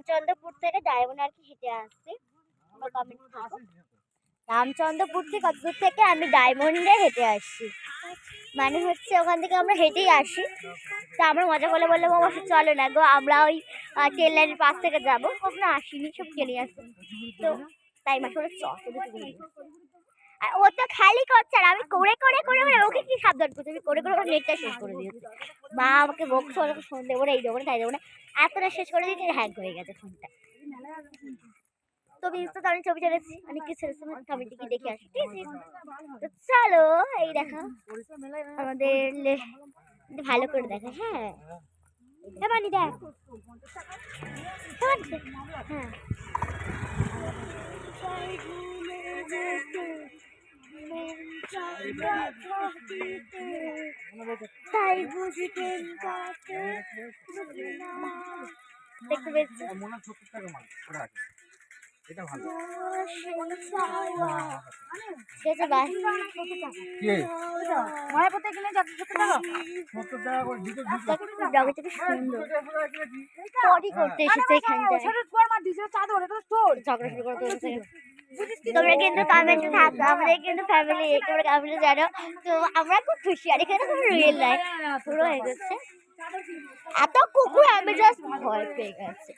রামচন্দ্রপুর থেকে ডায়মন্ড আর কি হেঁটে আসছি। রামচন্দ্রপুর থেকে কতদূর থেকে আমি ডায়মন্ডে হেঁটে আসছি, মানে হচ্ছে ওখান থেকে আমরা হেঁটেই আসি। তা আমরা মজা করে বললাম অবশ্য চলো না গো, আমরা ওই ট্রেন লাইনের পাশ থেকে যাবো, কখনো আসিনি, সব চলে আসি। তো তাই মাসে ওরা আর ও তো খালি করছে আর আমি করে করে করে করে ওকে কি সাবধান করছি, আমি করে করে ওর নেটটা শেষ করে দিয়েছি। মা আমাকে বকছে, ওরকম ফোন দেবো না, এই দেবো না, তাই দেবো না, এতটা শেষ করে দিয়েছি হ্যাং হয়ে গেছে ফোনটা। তো ইনস্টাতে আমি ছবি ছেড়েছি, অনেক কিছু ছেড়েছি, কমেন্টে কি দেখে আসি, ঠিক আছে? তো চলো এই দেখো আমাদের ভালো করে দেখা। হ্যাঁ বানি দেখ, হ্যাঁ তাই বুঝি দেখতে পেয়েছি। এটা ভালো। সেটা বাস কে মায়াপতে কিনে যাচ্ছে 70 টাকা 70 টাকা করে দিতে জগৎটা কি সুন্দর পটি করতে এসেছে এখানটা। ছোট স্কোয়ার মার দিছে চাদর, এটা স্টোর ঝগড়া শুরু করতে এসেছে। তোমরা কিন্তু কমেন্টে থাকো, আমাদের কিন্তু ফ্যামিলি তোমরা কমেন্টে জানো। তো আমরা খুব খুশি, আর এখানে খুব রিয়েল লাইফ পুরো হয়ে গেছে। এত কুকুর আমি জাস্ট ভয় পেয়ে গেছি।